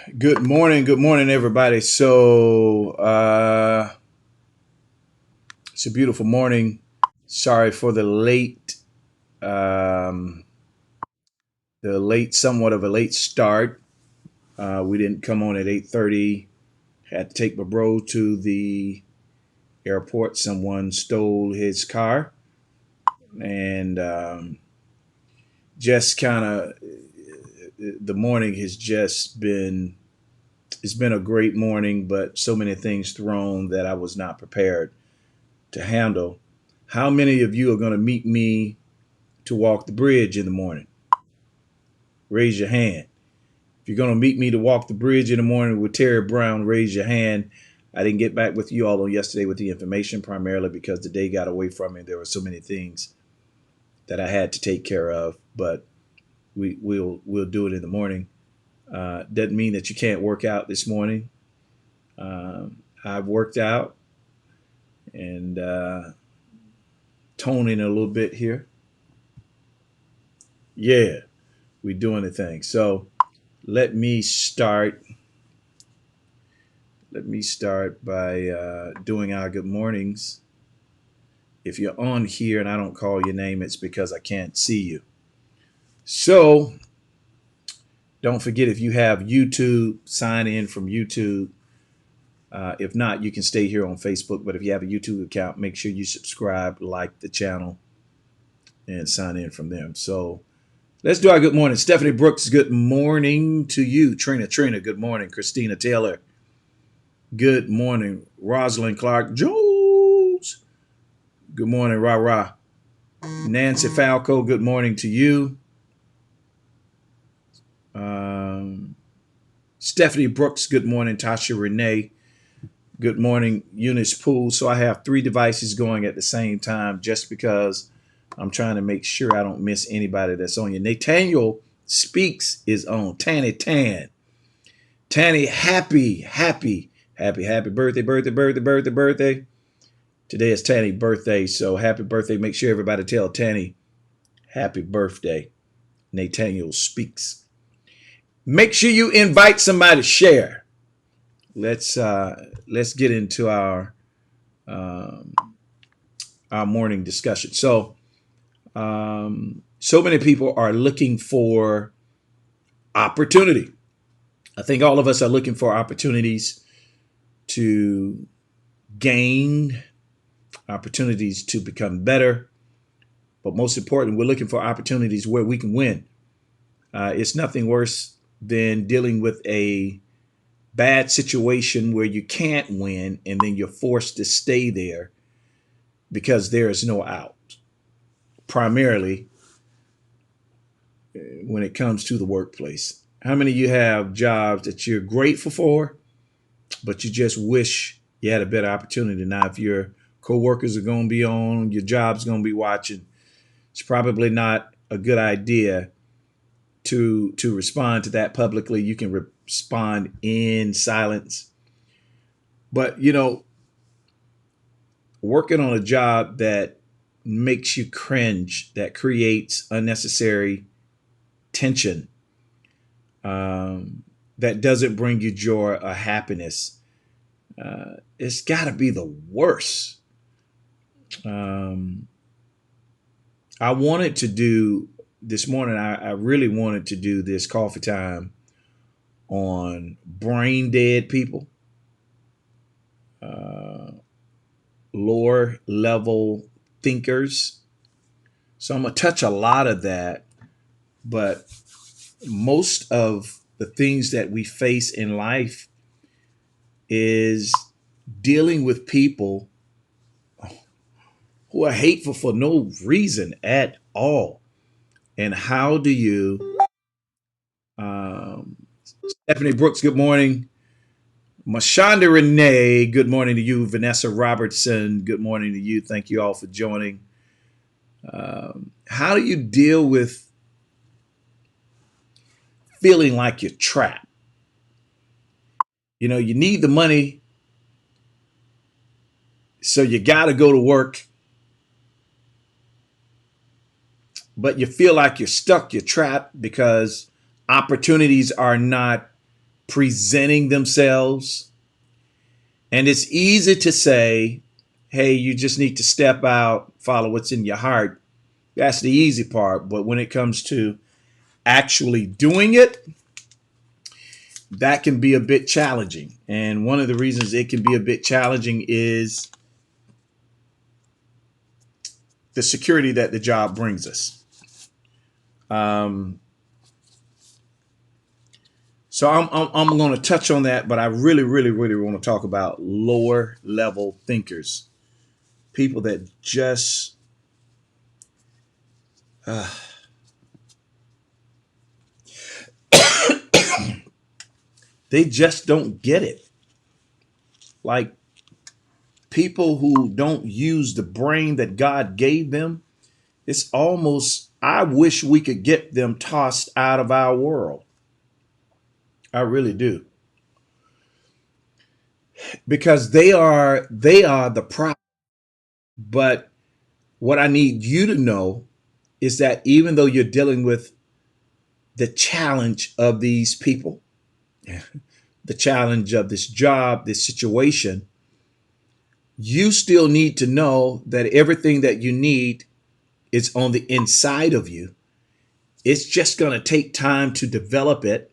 Good morning, everybody. It's a beautiful morning. Sorry for um, somewhat of a late start. We didn't come on at 8:30. Had to take my bro to the airport. Someone stole his car, and just kind of the morning has just been. It's been a great morning, but so many things thrown that I was not prepared to handle. How many of you are going to meet me to walk the bridge in the morning? Raise your hand. If you're going to meet me to walk the bridge in the morning with Terry Brown, raise your hand. I didn't get back with you all on yesterday with the information, primarily because the day got away from me. There were so many things that I had to take care of, but we'll do it in the morning. Doesn't mean that you can't work out this morning. I've worked out and toning a little bit here. Yeah, we doing the thing. So let me start. Let me start by doing our good mornings. If you're on here and I don't call your name, it's because I can't see you. So don't forget, if you have YouTube, sign in from YouTube. If not, you can stay here on Facebook. But if you have a YouTube account, make sure you subscribe, like the channel, and sign in from them. So let's do our good morning. Stephanie Brooks, good morning to you. Trina, good morning. Christina Taylor, good morning. Rosalind Clark Jones, good morning. Rah rah. Nancy Falco, good morning to you. Stephanie Brooks, good morning. Tasha Renee, good morning. Eunice Poole. So I have three devices going at the same time just because I'm trying to make sure I don't miss anybody that's on you. Nathaniel Speaks is on. Tanny Tan. Tanny, happy birthday. Today is Tanny's birthday, so happy birthday. Make sure everybody tell Tanny happy birthday. Nathaniel Speaks. Make sure you invite somebody to share. Let's get into um, our morning discussion. So many people are looking for opportunity. I think all of us are looking for opportunities to gain, opportunities to become better, but most important, we're looking for opportunities where we can win. It's nothing worse than dealing with a bad situation where you can't win and then you're forced to stay there because there is no out. Primarily when it comes to the workplace. How many of you have jobs that you're grateful for, but you just wish you had a better opportunity? Now, if your coworkers are going to be on, your job's going to be watching, it's probably not a good idea to respond to that publicly. You can respond in silence. But, working on a job that makes you cringe, that creates unnecessary tension, that doesn't bring you joy or happiness, it's got to be the worst. I wanted to do this morning, I really wanted to do this coffee time on brain dead people, uh, lower level thinkers. So I'm going to touch a lot of that, but most of the things that we face in life is dealing with people who are hateful for no reason at all. And how do you, um, Stephanie Brooks, good morning. Mashonda Renee, good morning to you. Vanessa Robertson, good morning to you. Thank you all for joining. How do you deal with feeling like you're trapped? You need the money, so you got to go to work, but you feel like you're stuck, you're trapped because opportunities are not presenting themselves. And it's easy to say, hey, you just need to step out, follow what's in your heart. That's the easy part. But when it comes to actually doing it, that can be a bit challenging. And one of the reasons it can be a bit challenging is the security that the job brings us. So I'm going to touch on that, but I really want to talk about lower level thinkers, people that just they just don't get it. Like people who don't use the brain that God gave them. It's almost, I wish we could get them tossed out of our world. I really do. Because they are the problem. But what I need you to know is that even though you're dealing with the challenge of these people, the challenge of this job, this situation, you still need to know that everything that you need is on the inside of you. It's just going to take time to develop it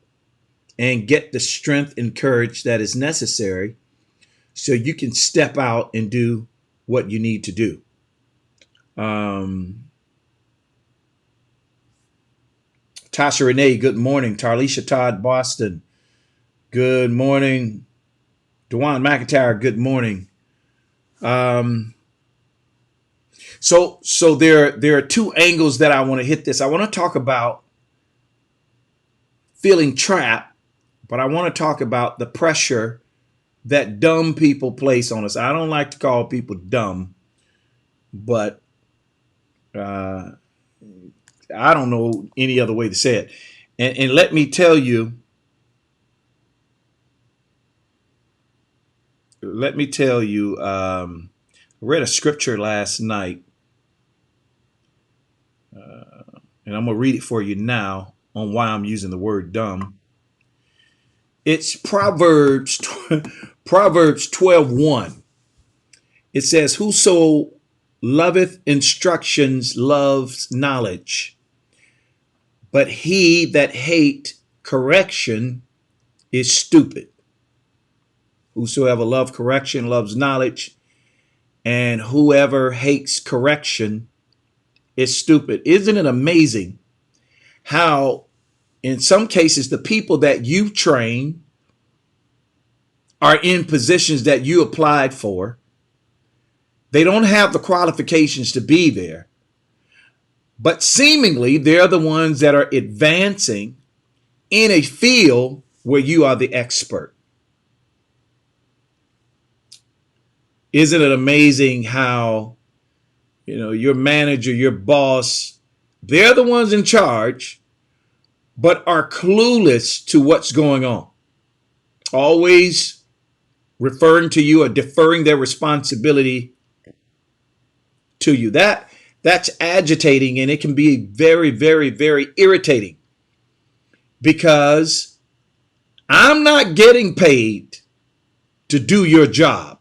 and get the strength and courage that is necessary so you can step out and do what you need to do. Tasha Renee, good morning. Tarlisha Todd, Boston, good morning. Dewan McIntyre, good morning. So there are two angles that I want to hit this. I want to talk about feeling trapped, but I want to talk about the pressure that dumb people place on us. I don't like to call people dumb, but I don't know any other way to say it. And let me tell you, I read a scripture last night, and I'm going to read it for you now on why I'm using the word dumb. It's Proverbs 12:1. It says, whoso loveth instructions loves knowledge, but he that hate correction is stupid. Whosoever loves correction loves knowledge, and whoever hates correction is stupid. Isn't it amazing how in some cases the people that you train are in positions that you applied for? They don't have the qualifications to be there, but seemingly they're the ones that are advancing in a field where you are the expert. Isn't it amazing how, your manager, your boss, they're the ones in charge, but are clueless to what's going on. Always referring to you or deferring their responsibility to you. That's agitating, and it can be very, very, very irritating because I'm not getting paid to do your job,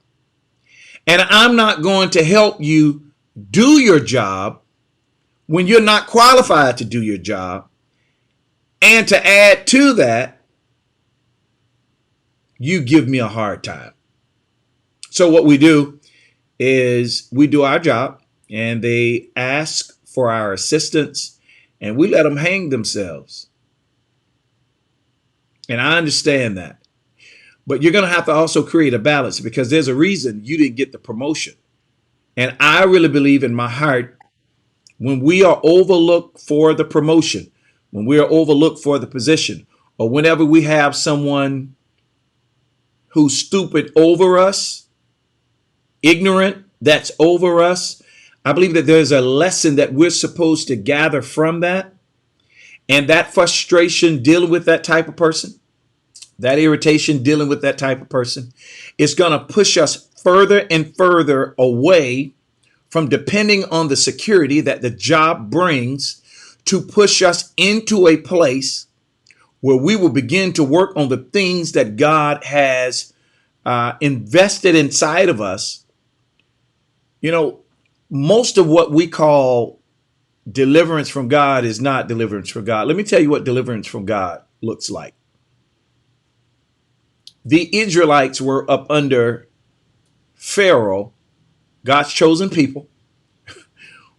and I'm not going to help you do your job when you're not qualified to do your job. And to add to that, you give me a hard time. So what we do is we do our job, and they ask for our assistance, and we let them hang themselves. And I understand that. But you're going to have to also create a balance, because there's a reason you didn't get the promotion. And I really believe in my heart, when we are overlooked for the promotion, when we are overlooked for the position, or whenever we have someone who's stupid over us, ignorant that's over us, I believe that there's a lesson that we're supposed to gather from that. And that frustration dealing with that type of person, that irritation dealing with that type of person, is going to push us further and further away from depending on the security that the job brings, to push us into a place where we will begin to work on the things that God has invested inside of us. You know, most of what we call deliverance from God is not deliverance from God. Let me tell you what deliverance from God looks like. The Israelites were up under Pharaoh, God's chosen people,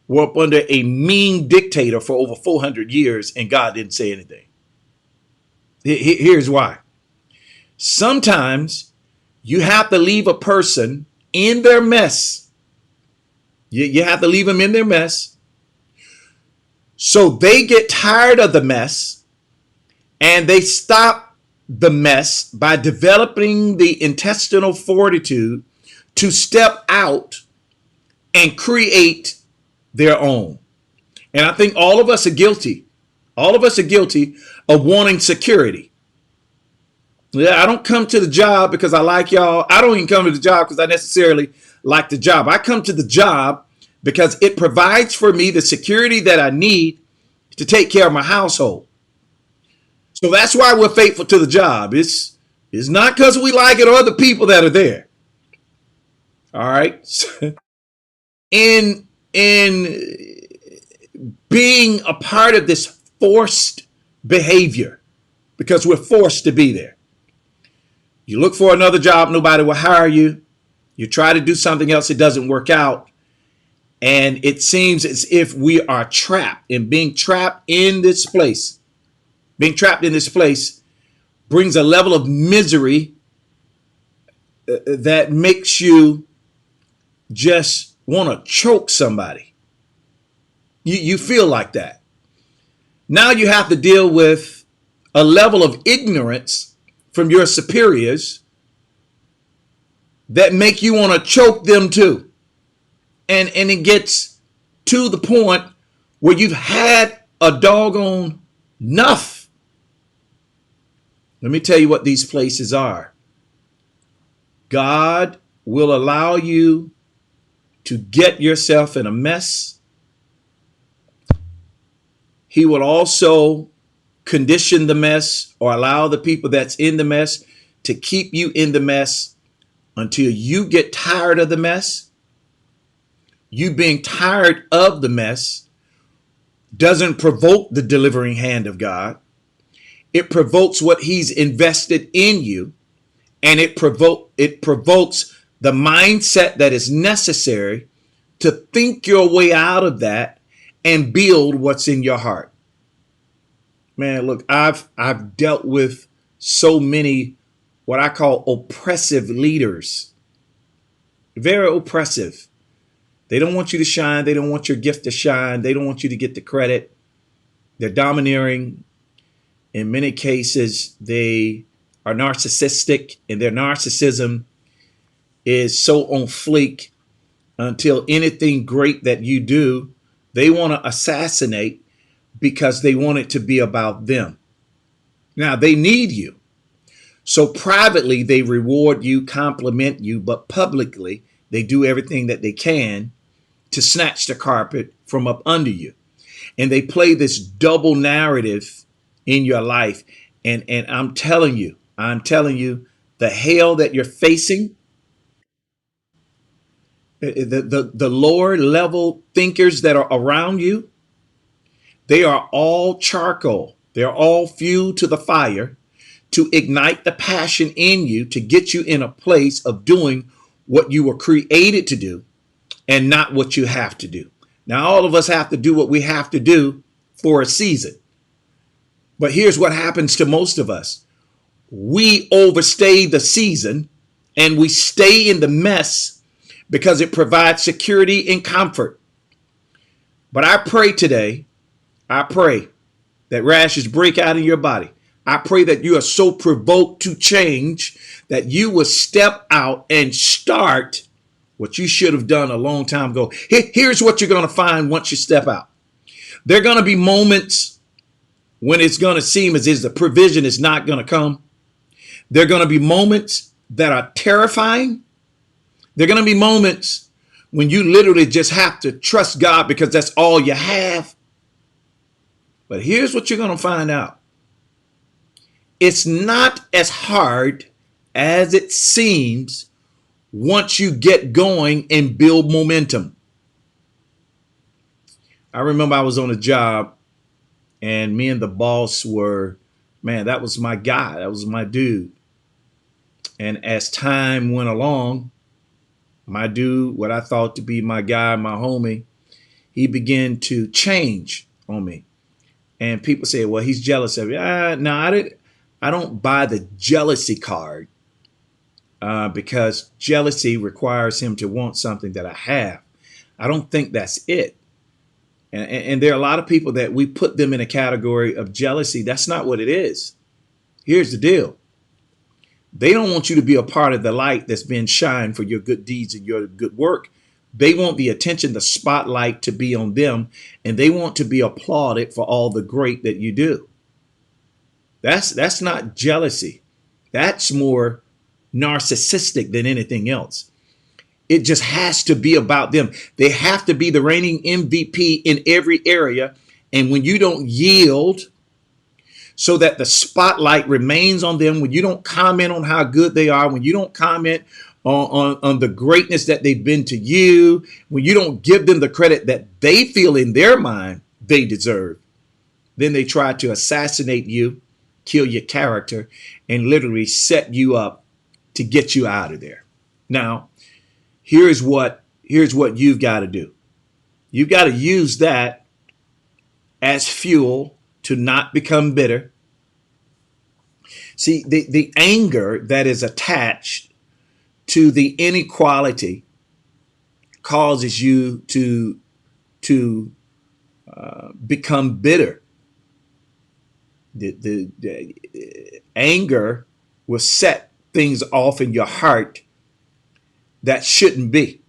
were up under a mean dictator for over 400 years, and God didn't say anything. Here's why. Sometimes you have to leave a person in their mess. You have to leave them in their mess so they get tired of the mess and they stop the mess by developing the intestinal fortitude to step out and create their own. And I think all of us are guilty. All of us are guilty of wanting security. Yeah, I don't come to the job because I like y'all. I don't even come to the job because I necessarily like the job. I come to the job because it provides for me the security that I need to take care of my household. So that's why we're faithful to the job. It's not because we like it or the people that are there. All right. In being a part of this forced behavior, because we're forced to be there. You look for another job, nobody will hire you. You try to do something else, it doesn't work out. And it seems as if we are trapped, and being trapped in this place. Being trapped in this place brings a level of misery that makes you just want to choke somebody. You feel like that. Now you have to deal with a level of ignorance from your superiors that make you want to choke them too. And it gets to the point where you've had a doggone enough. Let me tell you what these places are. God will allow you to get yourself in a mess. He will also condition the mess or allow the people that's in the mess to keep you in the mess until you get tired of the mess. You being tired of the mess doesn't provoke the delivering hand of God. It provokes what he's invested in you, and it provokes the mindset that is necessary to think your way out of that and build what's in your heart. Man, look, I've dealt with so many what I call oppressive leaders. Very oppressive. They don't want you to shine. They don't want your gift to shine. They don't want you to get the credit. They're domineering. In many cases, they are narcissistic, and their narcissism is so on fleek until anything great that you do, they want to assassinate because they want it to be about them. Now, they need you. So privately, they reward you, compliment you, but publicly, they do everything that they can to snatch the carpet from up under you. And they play this double narrative in your life. And I'm telling you, the hell that you're facing, the lower level thinkers that are around you, they are all charcoal. They're all fuel to the fire to ignite the passion in you, to get you in a place of doing what you were created to do and not what you have to do. Now, all of us have to do what we have to do for a season. But here's what happens to most of us. We overstay the season and we stay in the mess because it provides security and comfort. But I pray today, I pray that rashes break out in your body. I pray that you are so provoked to change that you will step out and start what you should have done a long time ago. Here's what you're going to find once you step out. There are going to be moments when it's going to seem as if the provision is not going to come. There are going to be moments that are terrifying. There are going to be moments when you literally just have to trust God because that's all you have. But here's what you're going to find out. It's not as hard as it seems once you get going and build momentum. I remember I was on a job and me and the boss were, man, that was my guy. That was my dude. And as time went along, my dude, what I thought to be my guy, my homie, he began to change on me. And people say, well, he's jealous of you. No, I don't buy the jealousy card because jealousy requires him to want something that I have. I don't think that's it. And there are a lot of people that we put them in a category of jealousy. That's not what it is. Here's the deal. They don't want you to be a part of the light that's being shined for your good deeds and your good work. They want the attention, the spotlight to be on them, and they want to be applauded for all the great that you do. That's not jealousy. That's more narcissistic than anything else. It just has to be about them. They have to be the reigning MVP in every area. And when you don't yield so that the spotlight remains on them, when you don't comment on how good they are, when you don't comment on the greatness that they've been to you, when you don't give them the credit that they feel in their mind they deserve, then they try to assassinate you, kill your character, and literally set you up to get you out of there. Now, here's what you've got to do. You've got to use that as fuel to not become bitter. See, the anger that is attached to the inequality causes you to become bitter. The anger will set things off in your heart that shouldn't be.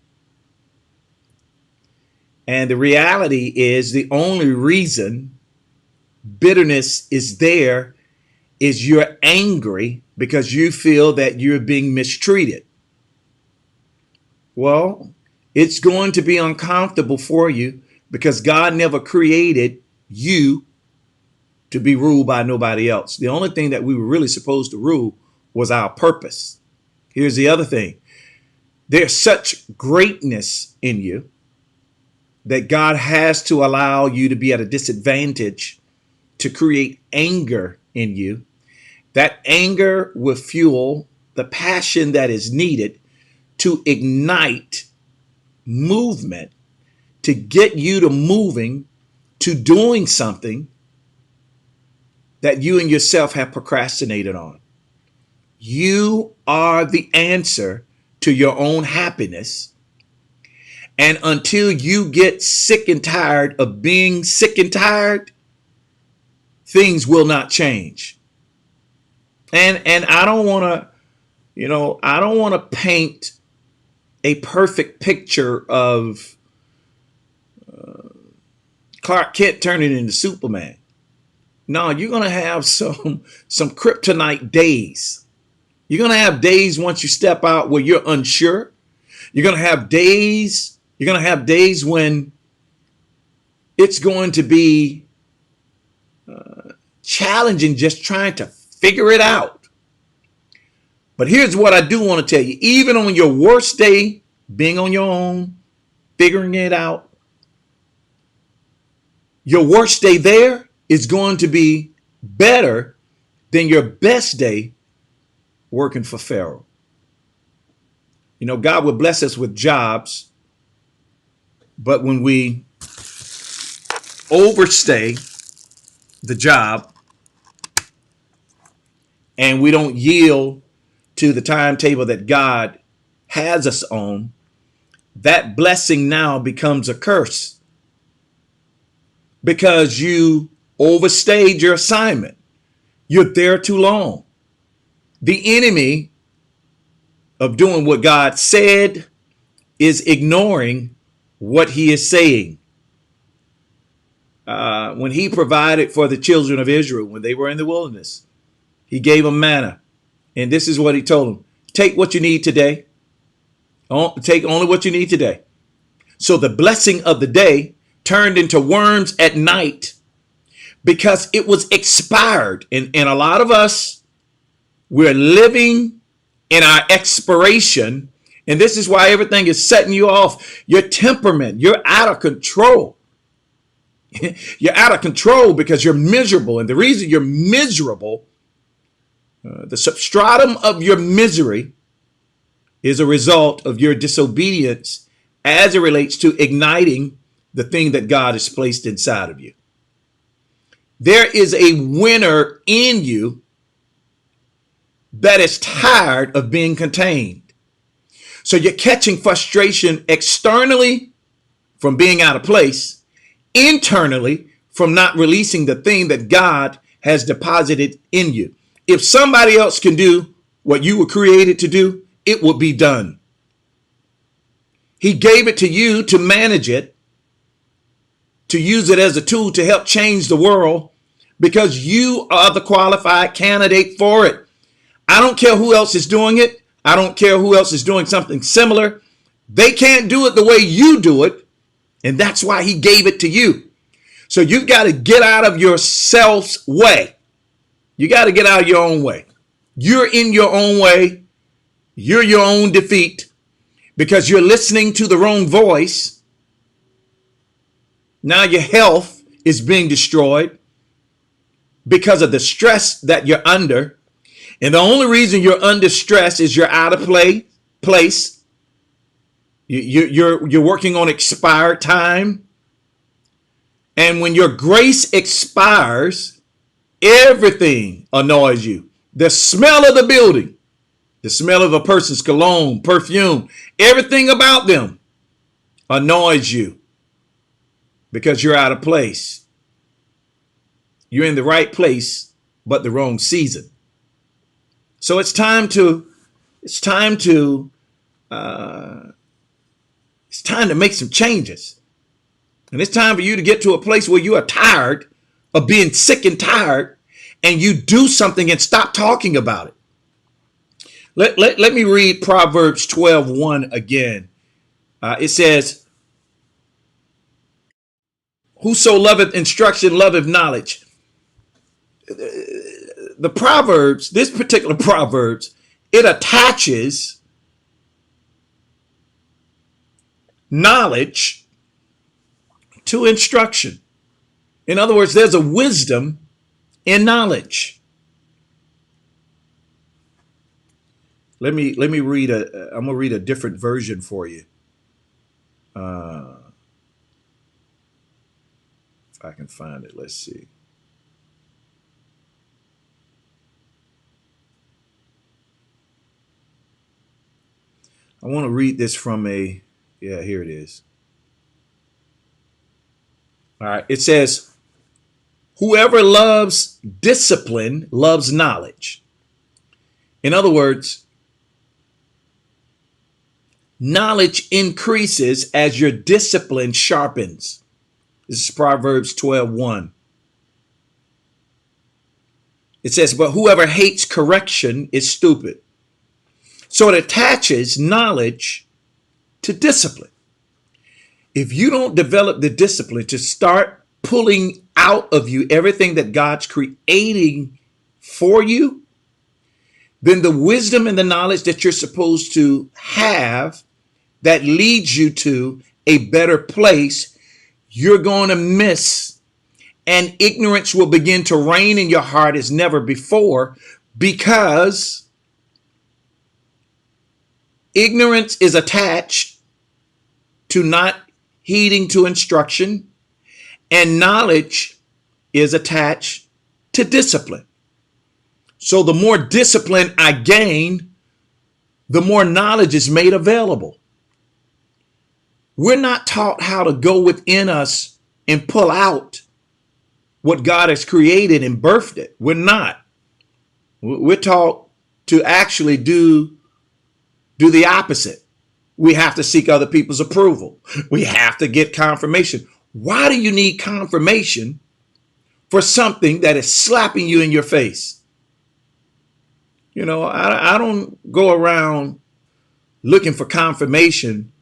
And the reality is the only reason bitterness is there is you're angry because you feel that you're being mistreated. Well, it's going to be uncomfortable for you because God never created you to be ruled by nobody else. The only thing that we were really supposed to rule was our purpose. Here's the other thing. There's such greatness in you that God has to allow you to be at a disadvantage to create anger in you. That anger will fuel the passion that is needed to ignite movement, to get you to moving, to doing something that you and yourself have procrastinated on. You are the answer to your own happiness. And until you get sick and tired of being sick and tired, things will not change. And I don't want to paint a perfect picture of Clark Kent turning into Superman. No, you're going to have some kryptonite days. You're going to have days once you step out where you're unsure. You're going to have days when it's going to be challenging just trying to figure it out. But here's what I do want to tell you. Even on your worst day, being on your own, figuring it out, your worst day there is going to be better than your best day working for Pharaoh. You know, God will bless us with jobs, but when we overstay the job and we don't yield to the timetable that God has us on, that blessing now becomes a curse because you overstayed your assignment. You're there too long. The enemy of doing what God said is ignoring what he is saying. When he provided for the children of Israel when they were in the wilderness, he gave them manna. And this is what he told them. Take what you need today. Take only what you need today. So the blessing of the day turned into worms at night because it was expired. And a lot of us, we're living in our expiration. And this is why everything is setting you off. Your temperament, you're out of control. You're out of control because you're miserable. And the reason you're miserable, the substratum of your misery is a result of your disobedience as it relates to igniting the thing that God has placed inside of you. There is a winner in you that is tired of being contained. So you're catching frustration externally from being out of place, internally from not releasing the thing that God has deposited in you. If somebody else can do what you were created to do, it will be done. He gave it to you to manage it, to use it as a tool to help change the world, because you are the qualified candidate for it. I don't care who else is doing it. I don't care who else is doing something similar. They can't do it the way you do it. And that's why he gave it to you. So you've got to get out of yourself's way. You got to get out of your own way. You're in your own way. You're your own defeat because you're listening to the wrong voice. Now your health is being destroyed because of the stress that you're under. And the only reason you're under stress is you're out of place. You're working on expired time. And when your grace expires, everything annoys you. The smell of the building, the smell of a person's cologne, perfume, everything about them annoys you because you're out of place. You're in the right place, but the wrong season. So it's time to make some changes. And it's time for you to get to a place where you are tired of being sick and tired, and you do something and stop talking about it. Let me read Proverbs 12:1 again. It says, whoso loveth instruction loveth knowledge. The Proverbs, this particular Proverbs, it attaches knowledge to instruction. In other words, there's a wisdom in knowledge. Let me read I'm gonna read a different version for you. If I can find it, let's see. I want to read this from here it is. All right, it says, whoever loves discipline loves knowledge. In other words, knowledge increases as your discipline sharpens. This is Proverbs 12:1. It says, but whoever hates correction is stupid. So it attaches knowledge to discipline. If you don't develop the discipline to start pulling out of you everything that God's creating for you, then the wisdom and the knowledge that you're supposed to have that leads you to a better place, you're going to miss. And ignorance will begin to reign in your heart as never before, because ignorance is attached to not heeding to instruction, and knowledge is attached to discipline. So the more discipline I gain, the more knowledge is made available. We're not taught how to go within us and pull out what God has created and birthed it. We're not. We're taught to actually do the opposite. We have to seek other people's approval. We have to get confirmation. Why do you need confirmation for something that is slapping you in your face? You know, I don't go around looking for confirmation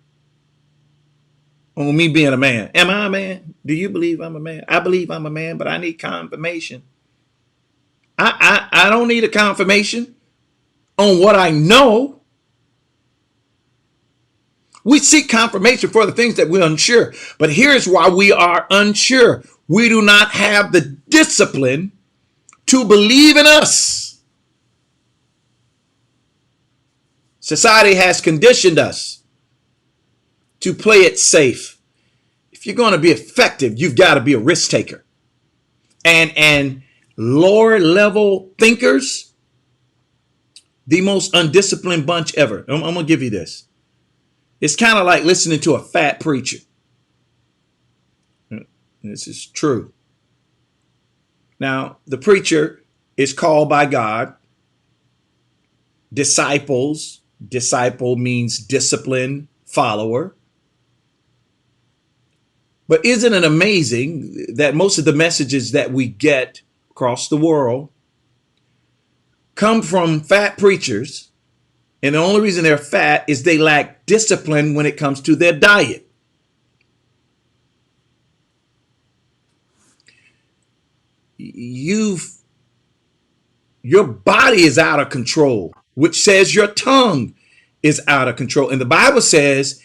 on me being a man. Am I a man? Do you believe I'm a man? I believe I'm a man, but I need confirmation. I don't need a confirmation on what I know. We seek confirmation for the things that we're unsure. But here's why we are unsure. We do not have the discipline to believe in us. Society has conditioned us to play it safe. If you're going to be effective, you've got to be a risk taker. And lower level thinkers, the most undisciplined bunch ever. I'm going to give you this. It's kind of like listening to a fat preacher. This is true. Now, the preacher is called by God. Disciples. Disciple means discipline, follower. But isn't it amazing that most of the messages that we get across the world come from fat preachers? And the only reason they're fat is they lack discipline when it comes to their diet. Your body is out of control, which says your tongue is out of control. And the Bible says,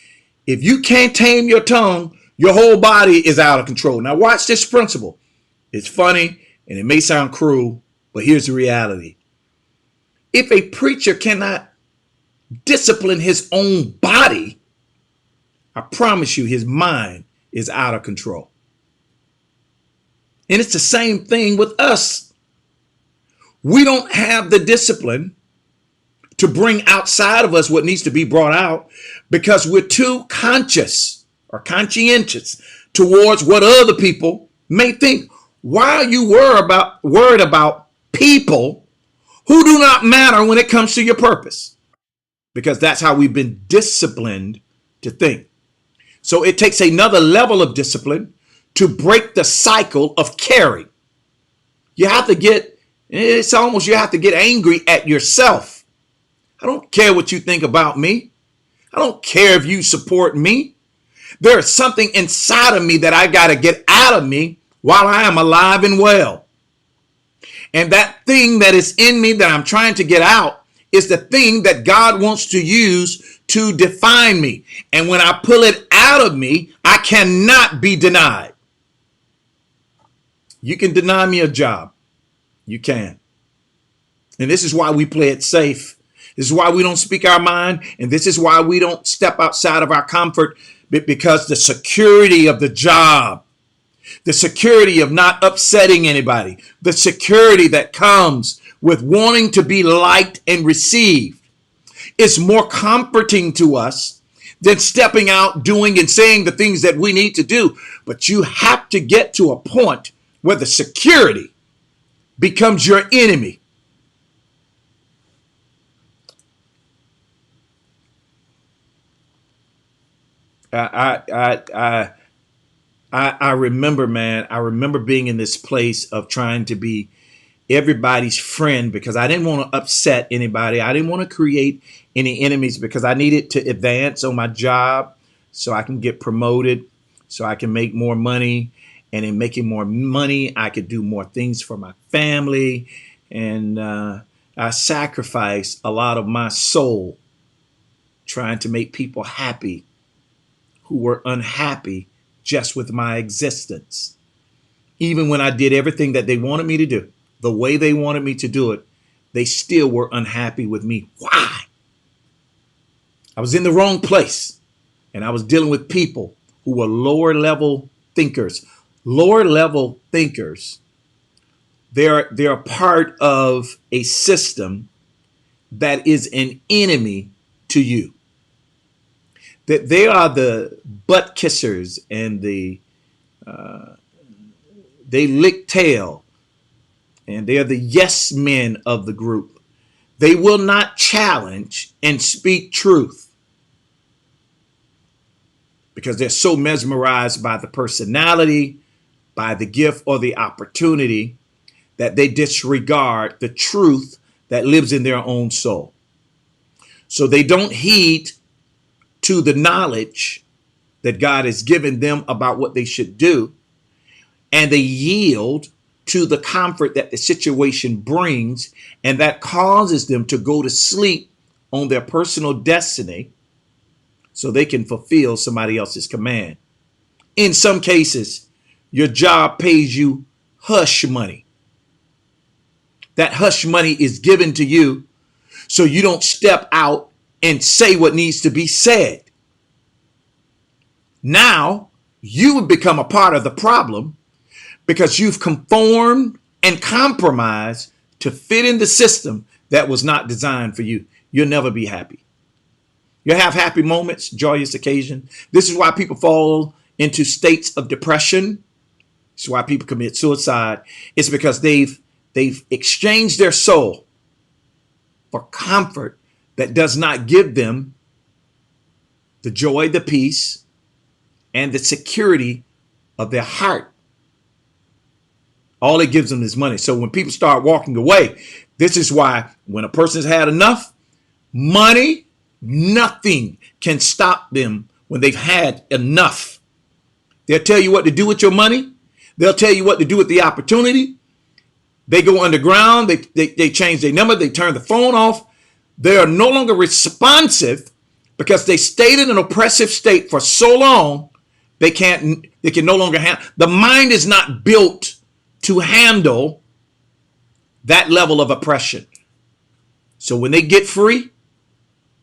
if you can't tame your tongue, your whole body is out of control. Now watch this principle. It's funny and it may sound cruel, but here's the reality. If a preacher cannot discipline his own body, I promise you his mind is out of control. And it's the same thing with us. We don't have the discipline to bring outside of us what needs to be brought out because we're too conscious or conscientious towards what other people may think. Why are you worried about people who do not matter when it comes to your purpose? Because that's how we've been disciplined to think. So it takes another level of discipline to break the cycle of caring. You have to get angry at yourself. I don't care what you think about me. I don't care if you support me. There is something inside of me that I got to get out of me while I am alive and well. And that thing that is in me that I'm trying to get out is the thing that God wants to use to define me. And when I pull it out of me, I cannot be denied. You can deny me a job. You can. And this is why we play it safe. This is why we don't speak our mind. And this is why we don't step outside of our comfort, because the security of the job, the security of not upsetting anybody, the security that comes with wanting to be liked and received is more comforting to us than stepping out, doing and saying the things that we need to do. But you have to get to a point where the security becomes your enemy. I remember, man, I remember being in this place of trying to be everybody's friend because I didn't want to upset anybody. I didn't want to create any enemies because I needed to advance on my job so I can get promoted, so I can make more money. And in making more money, I could do more things for my family. And I sacrificed a lot of my soul trying to make people happy who were unhappy just with my existence. Even when I did everything that they wanted me to do, the way they wanted me to do it, they still were unhappy with me. Why? I was in the wrong place, and I was dealing with people who were lower level thinkers. Lower level thinkers, they're part of a system that is an enemy to you. That they are the butt kissers and they lick tail, and they are the yes men of the group. They will not challenge and speak truth because they're so mesmerized by the personality, by the gift or the opportunity, that they disregard the truth that lives in their own soul. So they don't heed to the knowledge that God has given them about what they should do, and they yield to the comfort that the situation brings, and that causes them to go to sleep on their personal destiny so they can fulfill somebody else's command. In some cases, your job pays you hush money. That hush money is given to you so you don't step out and say what needs to be said. Now you would become a part of the problem because you've conformed and compromised to fit in the system that was not designed for you. You'll never be happy. You'll have happy moments, joyous occasion. This is why people fall into states of depression. This is why people commit suicide. It's because they've exchanged their soul for comfort that does not give them the joy, the peace, and the security of their heart. All it gives them is money. So when people start walking away, this is why when a person's had enough money, nothing can stop them when they've had enough. They'll tell you what to do with your money. They'll tell you what to do with the opportunity. They go underground. They change their number. They turn the phone off. They are no longer responsive because they stayed in an oppressive state for so long. They can no longer handle. The mind is not built to handle that level of oppression. So when they get free,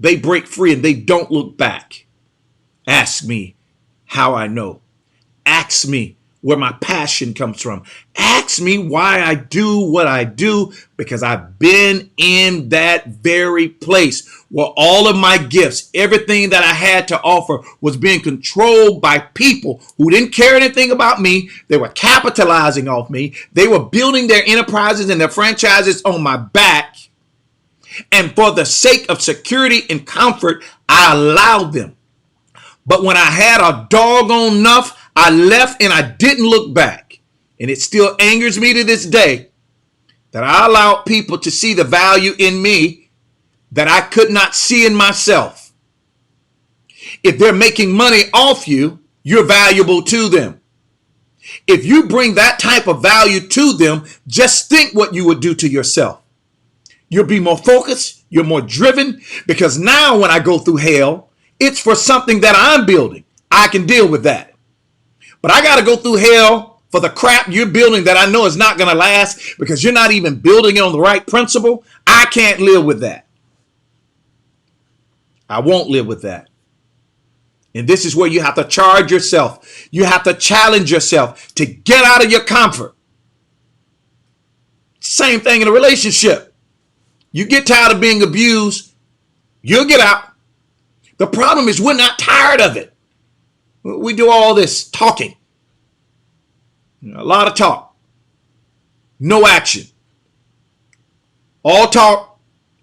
they break free and they don't look back. Ask me how I know. Ask me where my passion comes from. Ask me why I do what I do, because I've been in that very place where all of my gifts, everything that I had to offer was being controlled by people who didn't care anything about me. They were capitalizing off me. They were building their enterprises and their franchises on my back. And for the sake of security and comfort, I allowed them. But when I had a doggone enough, I left and I didn't look back. And it still angers me to this day that I allowed people to see the value in me that I could not see in myself. If they're making money off you, you're valuable to them. If you bring that type of value to them, just think what you would do to yourself. You'll be more focused. You're more driven, because now when I go through hell, it's for something that I'm building. I can deal with that. But I got to go through hell for the crap you're building that I know is not going to last because you're not even building it on the right principle. I can't live with that. I won't live with that. And this is where you have to charge yourself. You have to challenge yourself to get out of your comfort. Same thing in a relationship. You get tired of being abused, you'll get out. The problem is we're not tired of it. We do all this talking. A lot of talk. No action. All talk,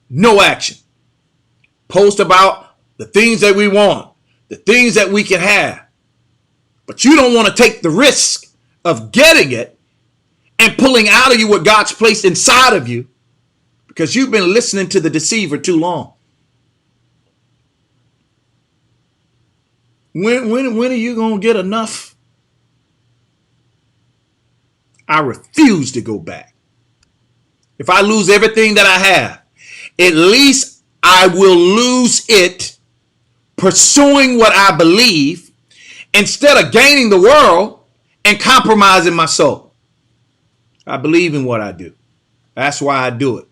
no action. Post about the things that we want, the things that we can have. But you don't want to take the risk of getting it and pulling out of you what God's placed inside of you because you've been listening to the deceiver too long. When are you going to get enough? I refuse to go back. If I lose everything that I have, at least I will lose it pursuing what I believe instead of gaining the world and compromising my soul. I believe in what I do. That's why I do it.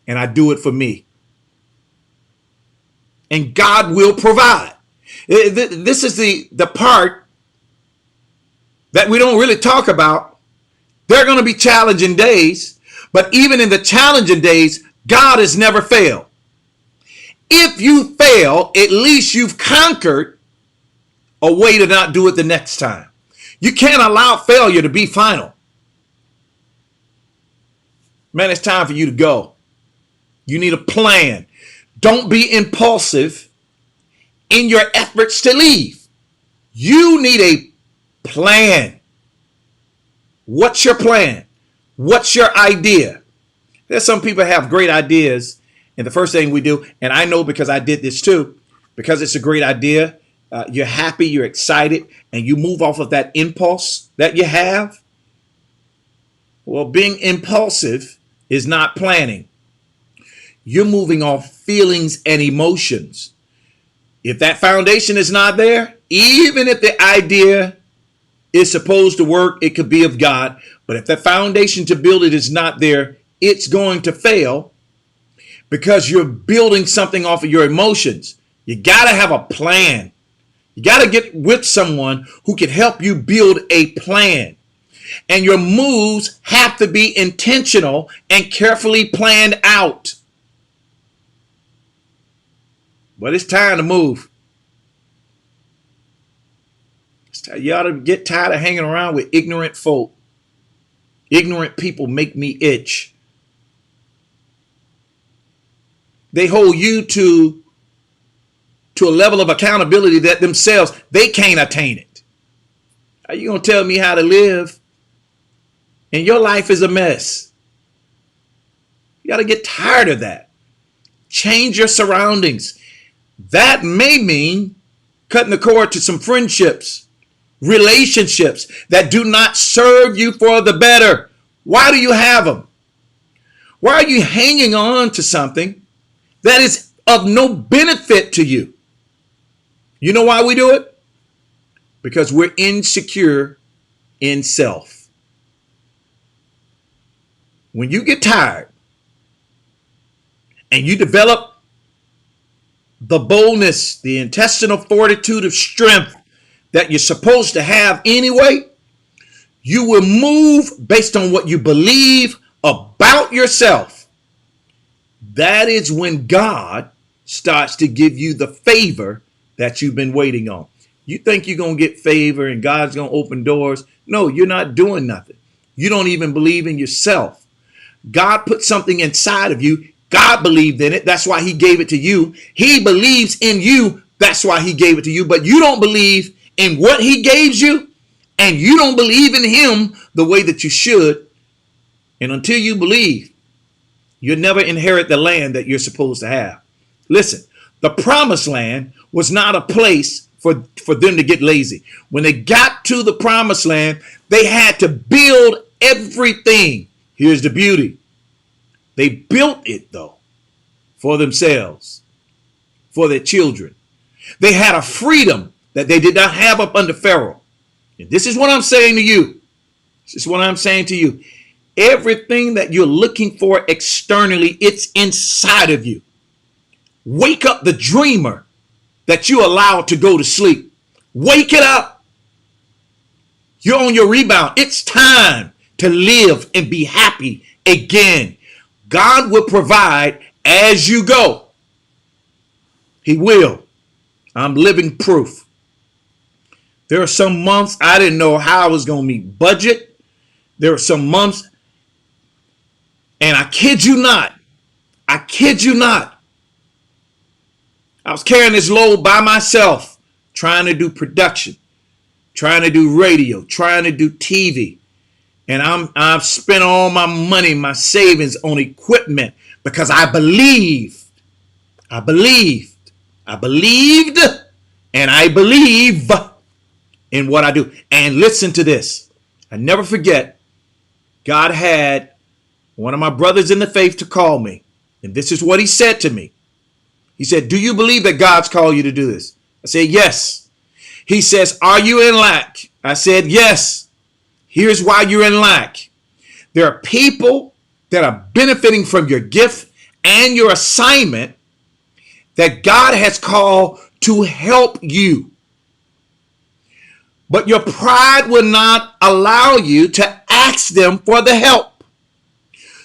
And I do it for me. And God will provide. This is the part that we don't really talk about. There are going to be challenging days, but even in the challenging days, God has never failed. If you fail, at least you've conquered a way to not do it the next time. You can't allow failure to be final. Man, it's time for you to go. You need a plan. Don't be impulsive in your efforts to leave. You need a plan. What's your plan? What's your idea? There's some people have great ideas, and the first thing we do, and I know because I did this too, because it's a great idea, you're happy, you're excited, and you move off of that impulse that you have. Well, being impulsive is not planning. You're moving off feelings and emotions. If that foundation is not there, even if the idea is supposed to work, it could be of God. But if the foundation to build it is not there, it's going to fail because you're building something off of your emotions. You got to have a plan. You got to get with someone who can help you build a plan. And your moves have to be intentional and carefully planned out. But it's time to move. You ought to get tired of hanging around with ignorant folk. Ignorant people make me itch. They hold you to a level of accountability that themselves, they can't attain it. Are you going to tell me how to live? And your life is a mess. You got to get tired of that. Change your surroundings. That may mean cutting the cord to some friendships, relationships that do not serve you for the better. Why do you have them? Why are you hanging on to something that is of no benefit to you? You know why we do it? Because we're insecure in self. When you get tired and you develop the boldness, the intestinal fortitude of strength that you're supposed to have anyway, you will move based on what you believe about yourself. That is when God starts to give you the favor that you've been waiting on. You think you're going to get favor and God's going to open doors. No, you're not doing nothing. You don't even believe in yourself. God put something inside of you. God believed in it. That's why he gave it to you. He believes in you. That's why he gave it to you. But you don't believe in what he gave you, and you don't believe in him the way that you should. And until you believe, you'll never inherit the land that you're supposed to have. Listen, the promised land was not a place for them to get lazy. When they got to the promised land, they had to build everything. Here's the beauty. They built it, though, for themselves, for their children. They had a freedom that they did not have up under Pharaoh. And this is what I'm saying to you. This is what I'm saying to you. Everything that you're looking for externally, it's inside of you. Wake up the dreamer that you allowed to go to sleep. Wake it up. You're on your rebound. It's time to live and be happy again. God will provide as you go. He will. I'm living proof. There are some months I didn't know how I was going to meet budget. There are some months, and I kid you not, I was carrying this load by myself, trying to do production, trying to do radio, trying to do TV. And I've spent all my money, my savings on equipment because I believed, and I believe in what I do. And listen to this. I never forget, God had one of my brothers in the faith to call me. And this is what he said to me. He said, do you believe that God's called you to do this? I said, yes. He says, are you in lack? I said, yes. Here's why you're in lack. There are people that are benefiting from your gift and your assignment that God has called to help you. But your pride will not allow you to ask them for the help.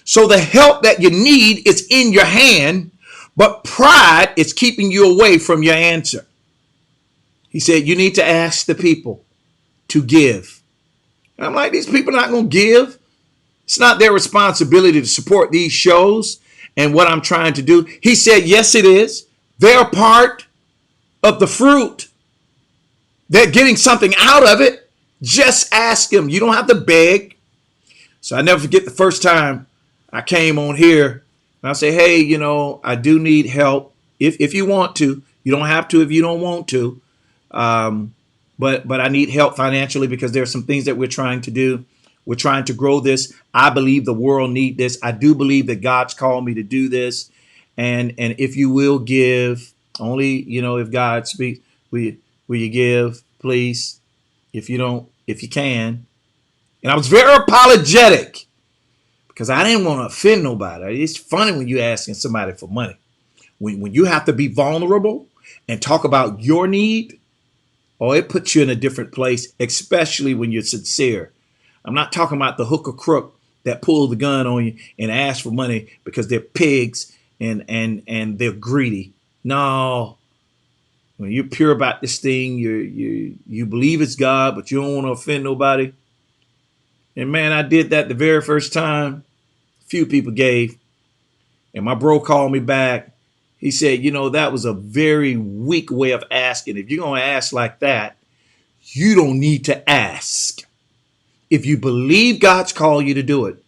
So the help that you need is in your hand, but pride is keeping you away from your answer. He said, you need to ask the people to give. And I'm like, these people are not going to give. It's not their responsibility to support these shows and what I'm trying to do. He said, yes, it is. They're part of the fruit. They're getting something out of it. Just ask them. You don't have to beg. So I never forget the first time I came on here and I say, hey, I do need help. If you want to, you don't have to if you don't want to. But I need help financially because there are some things that we're trying to do. We're trying to grow this. I believe the world need this. I do believe that God's called me to do this. And if you will give, only, if God speaks, will you give, please? If you don't, if you can. And I was very apologetic because I didn't want to offend nobody. It's funny when you're asking somebody for money. When you have to be vulnerable and talk about your need, it puts you in a different place, especially when you're sincere. I'm not talking about the hook or crook that pull the gun on you and ask for money because they're pigs and they're greedy. No, when you're pure about this thing, you believe it's God, but you don't want to offend nobody. And man, I did that the very first time. Few people gave, and my bro called me back. He said, that was a very weak way of asking. If you're going to ask like that, you don't need to ask. If you believe God's called you to do it,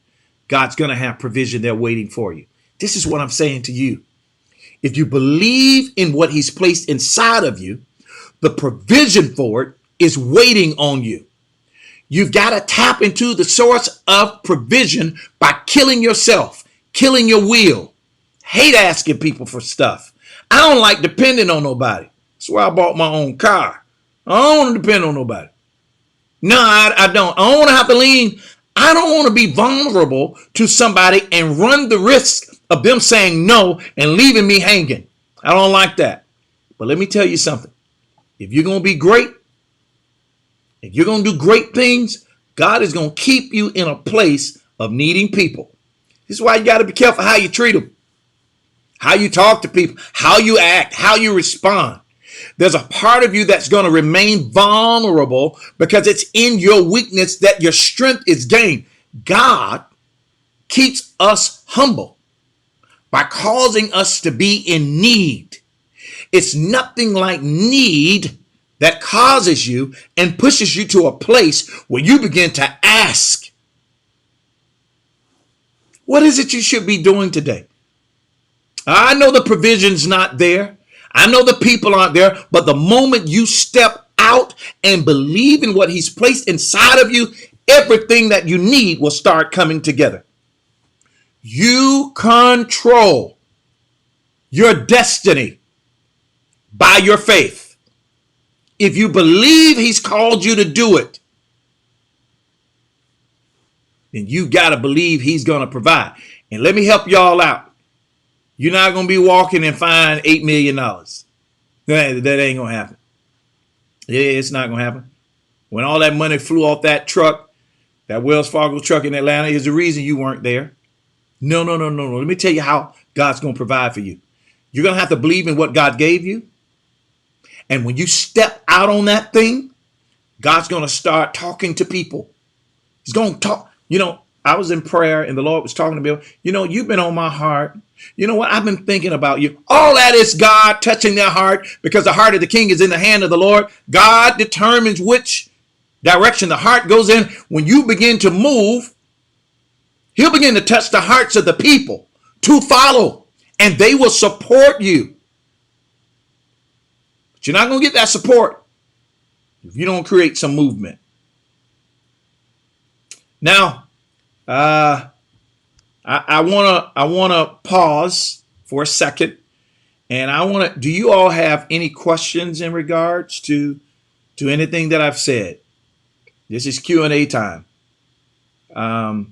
God's going to have provision there waiting for you. This is what I'm saying to you. If you believe in what he's placed inside of you, the provision for it is waiting on you. You've got to tap into the source of provision by killing yourself, killing your will. Hate asking people for stuff. I don't like depending on nobody. That's why I bought my own car. I don't want to depend on nobody. No, I don't. I don't want to have to lean. I don't want to be vulnerable to somebody and run the risk of them saying no and leaving me hanging. I don't like that. But let me tell you something. If you're going to be great, if you're going to do great things, God is going to keep you in a place of needing people. This is why you got to be careful how you treat them, how you talk to people, how you act, how you respond. There's a part of you that's going to remain vulnerable because it's in your weakness that your strength is gained. God keeps us humble by causing us to be in need. It's nothing like need that causes you and pushes you to a place where you begin to ask, what is it you should be doing today? I know the provision's not there. I know the people aren't there, but the moment you step out and believe in what he's placed inside of you, everything that you need will start coming together. You control your destiny by your faith. If you believe he's called you to do it, then you got to believe he's going to provide. And let me help y'all out. You're not going to be walking and find $8 million. That ain't going to happen. It's not going to happen. When all that money flew off that truck, that Wells Fargo truck in Atlanta, is the reason you weren't there. No. Let me tell you how God's going to provide for you. You're going to have to believe in what God gave you. And when you step out on that thing, God's going to start talking to people. He's going to talk. I was in prayer and the Lord was talking to me. You've been on my heart. You know what? I've been thinking about you. All that is God touching their heart because the heart of the king is in the hand of the Lord. God determines which direction the heart goes in. When you begin to move, he'll begin to touch the hearts of the people to follow, and they will support you. But you're not going to get that support if you don't create some movement. Now, I wanna pause for a second, and do you all have any questions in regards to anything that I've said? This is Q&A time. I've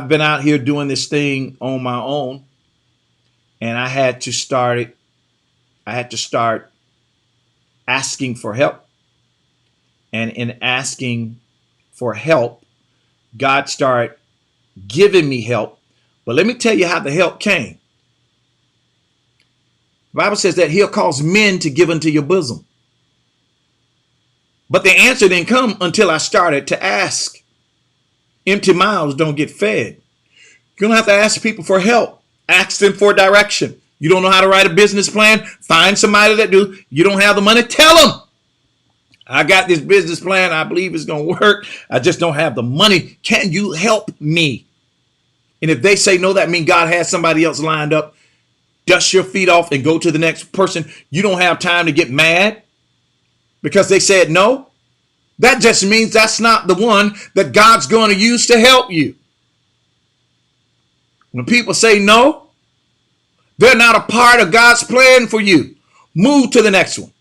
been out here doing this thing on my own, and I had to start asking for help. And in asking for help, God started giving me help. But let me tell you how the help came. The Bible says that he'll cause men to give unto your bosom. But the answer didn't come until I started to ask. Empty mouths don't get fed. You're going to have to ask people for help. Ask them for direction. You don't know how to write a business plan? Find somebody that do. You don't have the money? Tell them. I got this business plan. I believe it's going to work. I just don't have the money. Can you help me? And if they say no, that means God has somebody else lined up. dust your feet off and go to the next person. You don't have time to get mad because they said no. That just means that's not the one that God's going to use to help you. When people say no, they're not a part of God's plan for you. Move to the next one.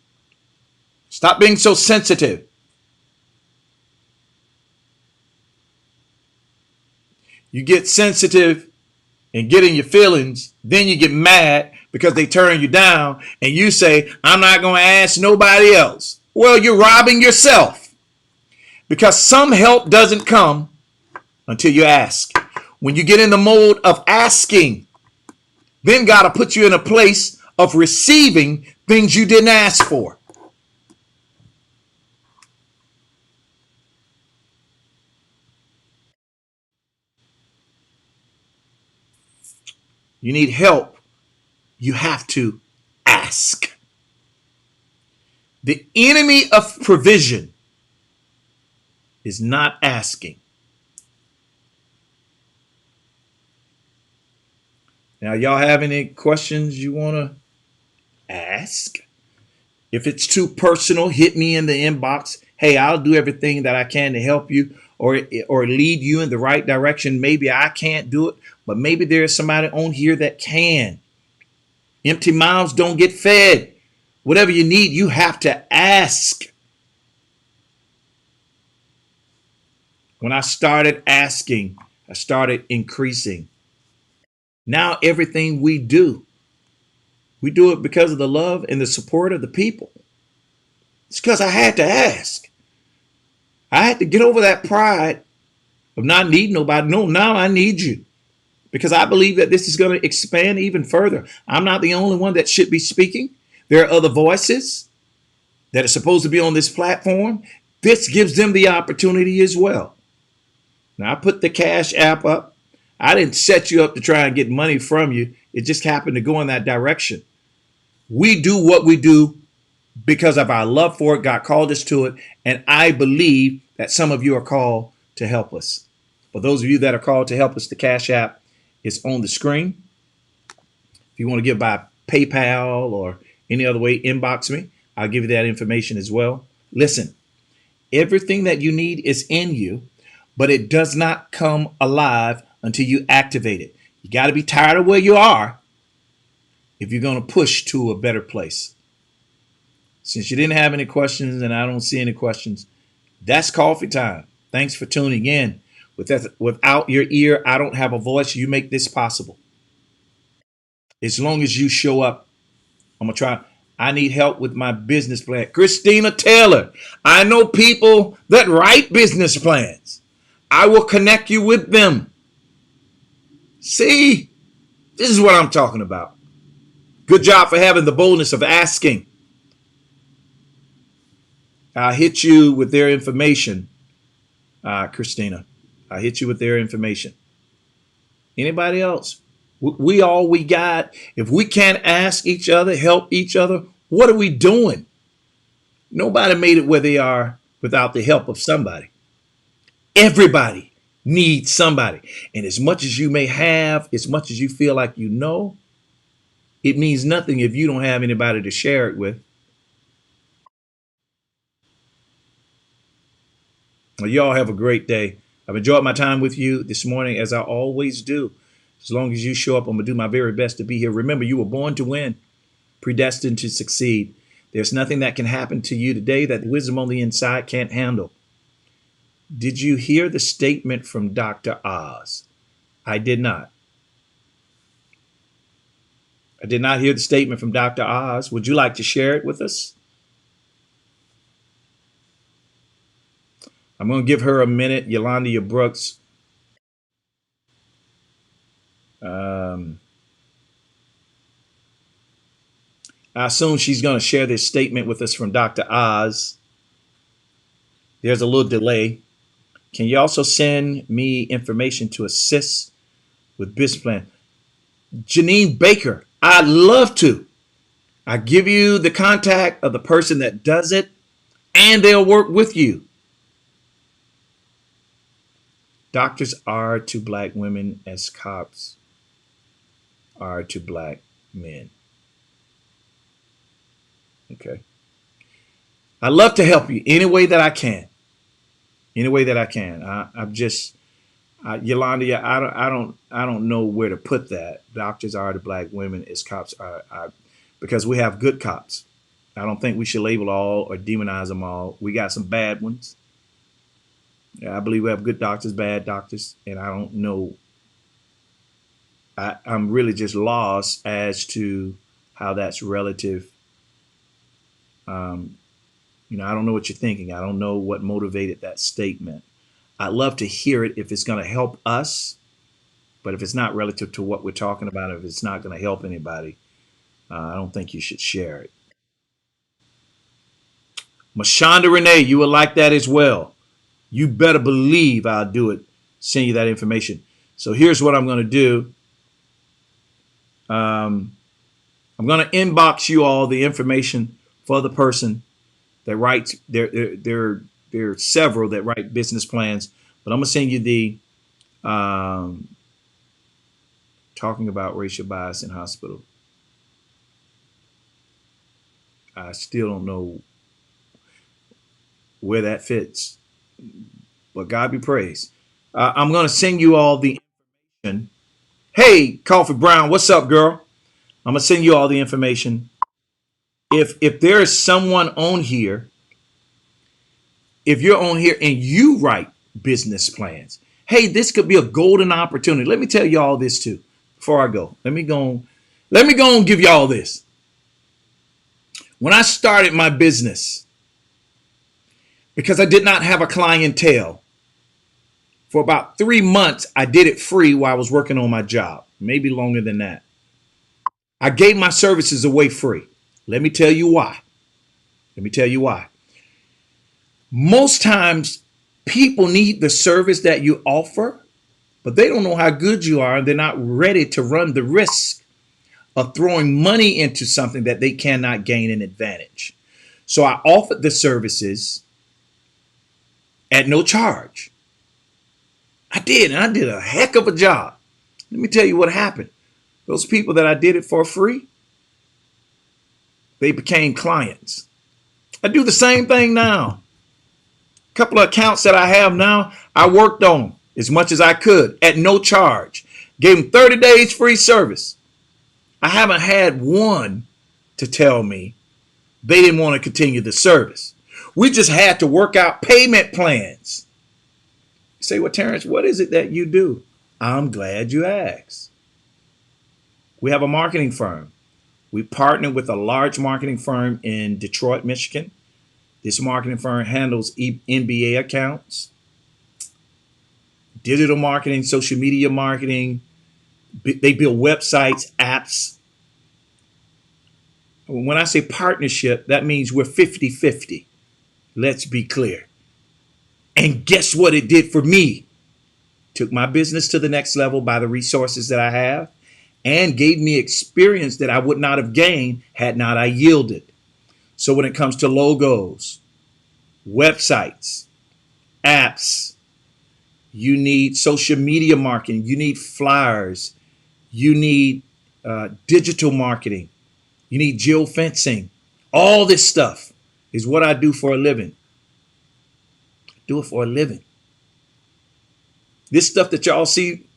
Stop being so sensitive. You get sensitive and get in your feelings, then you get mad because they turn you down, and you say, I'm not going to ask nobody else. Well, you're robbing yourself, because some help doesn't come until you ask. When you get in the mode of asking, then God will put you in a place of receiving things you didn't ask for. You need help, you have to ask. The enemy of provision is not asking. Now, y'all have any questions you want to ask? If it's too personal, hit me in the inbox. Hey, I'll do everything that I can to help you or lead you in the right direction. Maybe I can't do it, but maybe there's somebody on here that can. Empty mouths don't get fed. Whatever you need, you have to ask. When I started asking, I started increasing. Now everything we do it because of the love and the support of the people. It's because I had to ask. I had to get over that pride of not needing nobody. No, now I need you, because I believe that this is going to expand even further. I'm not the only one that should be speaking. There are other voices that are supposed to be on this platform. This gives them the opportunity as well. Now, I put the Cash App up. I didn't set you up to try and get money from you. It just happened to go in that direction. We do what we do because of our love for it. God called us to it. And I believe that some of you are called to help us. For those of you that are called to help us, the Cash App is on the screen. If you want to give by PayPal or any other way, inbox me. I'll give you that information as well. Listen, everything that you need is in you, but it does not come alive until you activate it. You got to be tired of where you are if you're going to push to a better place. Since you didn't have any questions and I don't see any questions, that's coffee time. Thanks for tuning in. Without your ear, I don't have a voice. You make this possible. As long as you show up, I'm going to try. I need help with my business plan. Christina Taylor, I know people that write business plans. I will connect you with them. See, this is what I'm talking about. Good job for having the boldness of asking. I'll hit you with their information, Christina. I'll hit you with their information. Anybody else? We all we got. If we can't ask each other, help each other, what are we doing? Nobody made it where they are without the help of somebody. Everybody needs somebody. And as much as you may have, as much as you feel like you know, it means nothing if you don't have anybody to share it with. Well, y'all have a great day. I've enjoyed my time with you this morning, as I always do. As long as you show up, I'm going to do my very best to be here. Remember, you were born to win, predestined to succeed. There's nothing that can happen to you today that the wisdom on the inside can't handle. Did you hear the statement from Dr. Oz? I did not. I did not hear the statement from Dr. Oz. Would you like to share it with us? I'm going to give her a minute. Yolanda Brooks. I assume she's going to share this statement with us from Dr. Oz. There's a little delay. Can you also send me information to assist with business plan? Janine Baker, I'd love to. I give you the contact of the person that does it, and they'll work with you. Doctors are to black women as cops are to black men. Okay. I love to help you any way that I can. Any way that I can. I'm just Yolanda, yeah, I don't know where to put that. Doctors are the black women as cops are, because we have good cops. I don't think we should label all or demonize them all. We got some bad ones. Yeah, I believe we have good doctors, bad doctors, and I don't know. I'm really just lost as to how that's relative. Um, I don't know what you're thinking. I don't know what motivated that statement. I'd love to hear it if it's going to help us, but if it's not relative to what we're talking about, if it's not going to help anybody, I don't think you should share it. Mashonda Renee, you will like that as well. You better believe I'll do it. Send you that information. So here's what I'm going to do. I'm going to inbox you all the information for the person that writes. There are several that write business plans, but I'm going to send you the talking about racial bias in hospital. I still don't know where that fits, but God be praised. I'm going to send you all the information. Hey, Coffee Brown, what's up, girl? I'm going to send you all the information. If there is someone on here, if you're on here and you write business plans, hey, this could be a golden opportunity. Let me tell you all this too. Before I go, let me go and give you all this. When I started my business, because I did not have a clientele, for about 3 months, I did it free while I was working on my job, maybe longer than that. I gave my services away free. Let me tell you why. Most times, people need the service that you offer, but they don't know how good you are, and they're not ready to run the risk of throwing money into something that they cannot gain an advantage. So I offered the services at no charge. I did, and I did a heck of a job. Let me tell you what happened. Those people that I did it for free, they became clients. I do the same thing now. A couple of accounts that I have now, I worked on as much as I could at no charge. Gave them 30 days free service. I haven't had one to tell me they didn't want to continue the service. We just had to work out payment plans. You say, well, Terrence, what is it that you do? I'm glad you asked. We have a marketing firm. We partner with a large marketing firm in Detroit, Michigan. This marketing firm handles NBA accounts, digital marketing, social media marketing. They build websites, apps. When I say partnership, that means we're 50-50. Let's be clear. And guess what it did for me? Took my business to the next level by the resources that I have and gave me experience that I would not have gained had not I yielded. So when it comes to logos, websites, apps, you need social media marketing, you need flyers, you need digital marketing, you need geofencing. All this stuff is what I do for a living. I do it for a living. This stuff that y'all see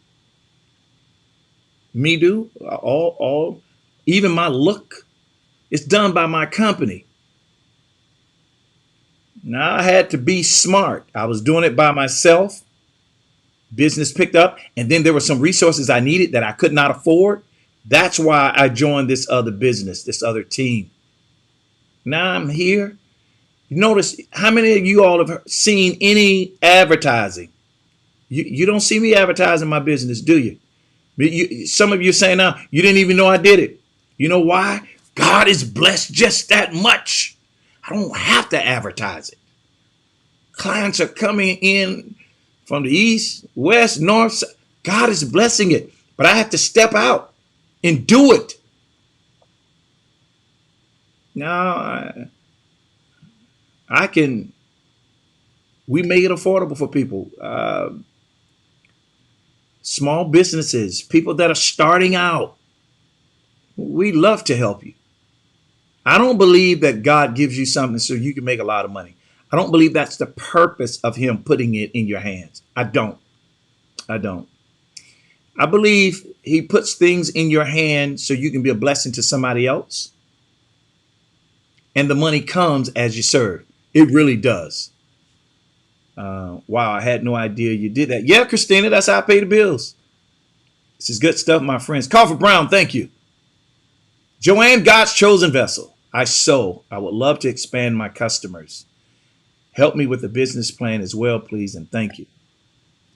me do, all, even my look, it's done by my company. Now I had to be smart. I was doing it by myself. Business picked up, and then there were some resources I needed that I could not afford. That's why I joined this other business, this other team. Now I'm here. You notice how many of you all have seen any advertising? You don't see me advertising my business, do you? Some of you saying now, you didn't even know I did it. You know why? God is blessed just that much. I don't have to advertise it. Clients are coming in from the east, west, north, south. God is blessing it. But I have to step out and do it. Now, we make it affordable for people. Small businesses, people that are starting out. We love to help you. I don't believe that God gives you something so you can make a lot of money. I don't believe that's the purpose of him putting it in your hands. I don't. I don't. I believe he puts things in your hand so you can be a blessing to somebody else. And the money comes as you serve. It really does. Wow, I had no idea you did that. Yeah, Christina, that's how I pay the bills. This is good stuff, my friends. Carver Brown, thank you. Joanne, God's chosen vessel. I sow. I would love to expand my customers. Help me with the business plan as well, please, and thank you.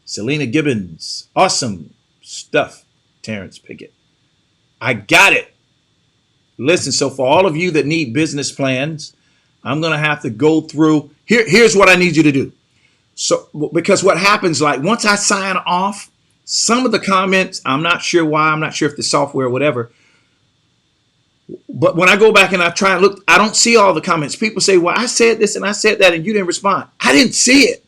Selena Gibbons, awesome stuff. Terrence Pickett, I got it. Listen, so for all of you that need business plans, I'm going to have to go through. Here's what I need you to do. So, because what happens, like once I sign off, some of the comments, I'm not sure why, I'm not sure if the software or whatever, but when I go back and I try and look, I don't see all the comments. People say, well, I said this and I said that and you didn't respond. I didn't see it.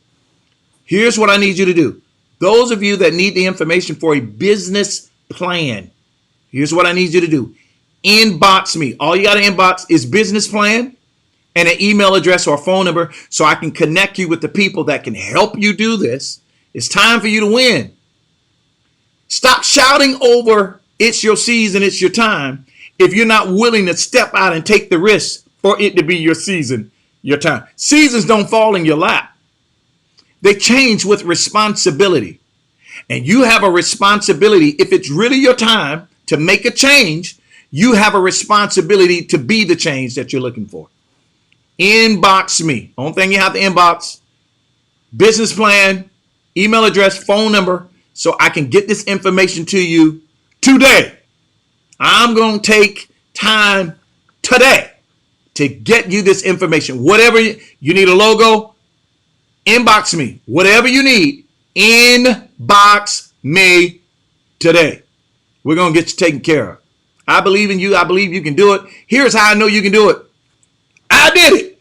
Here's what I need you to do. Those of you that need the information for a business plan, here's what I need you to do. Inbox me. All you got to inbox is business plan and an email address or a phone number so I can connect you with the people that can help you do this. It's time for you to win. Stop shouting over it's your season, it's your time, if you're not willing to step out and take the risk for it to be your season, your time. Seasons don't fall in your lap. They change with responsibility. And you have a responsibility. If it's really your time to make a change, you have a responsibility to be the change that you're looking for. Inbox me. Only thing you have to inbox, business plan, email address, phone number, so I can get this information to you today. I'm going to take time today to get you this information. Whatever you need, a logo, inbox me. Whatever you need, inbox me today. We're going to get you taken care of. I believe in you. I believe you can do it. Here's how I know you can do it. I did it.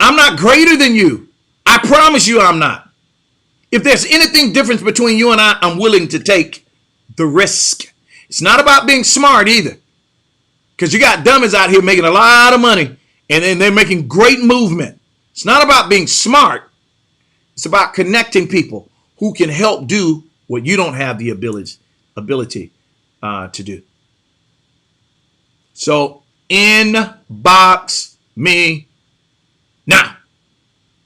I'm not greater than you. I promise you I'm not. If there's anything different between you and I'm willing to take the risk. It's not about being smart either. Because you got dummies out here making a lot of money and then they're making great movement. It's not about being smart. It's about connecting people who can help do what you don't have the ability to do. So inbox me now.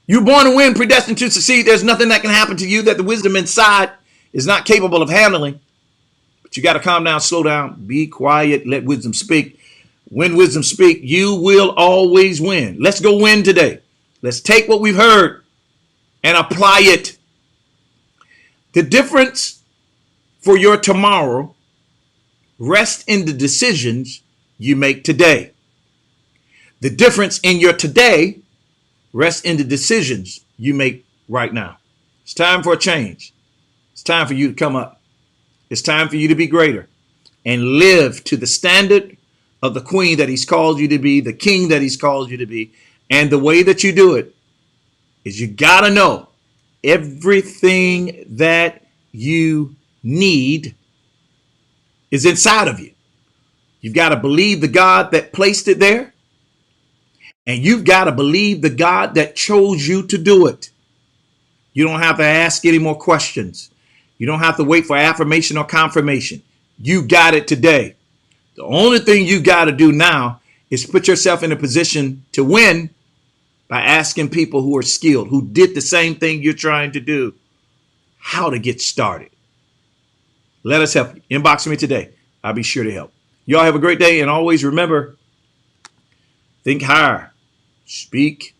You're born to win, predestined to succeed. There's nothing that can happen to you that the wisdom inside is not capable of handling. But you got to calm down, slow down, be quiet, let wisdom speak. When wisdom speak, you will always win. Let's go win today. Let's take what we've heard and apply it. The difference for your tomorrow rests in the decisions you make today. The difference in your today rests in the decisions you make right now. It's time for a change. It's time for you to come up. It's time for you to be greater and live to the standard of the queen that he's called you to be, the king that he's called you to be. And the way that you do it is you got to know everything that you need is inside of you. You've got to believe the God that placed it there. And you've got to believe the God that chose you to do it. You don't have to ask any more questions. You don't have to wait for affirmation or confirmation. You got it today. The only thing you got to do now is put yourself in a position to win by asking people who are skilled, who did the same thing you're trying to do, how to get started. Let us help you. Inbox me today. I'll be sure to help. Y'all have a great day. And always remember, think higher, speak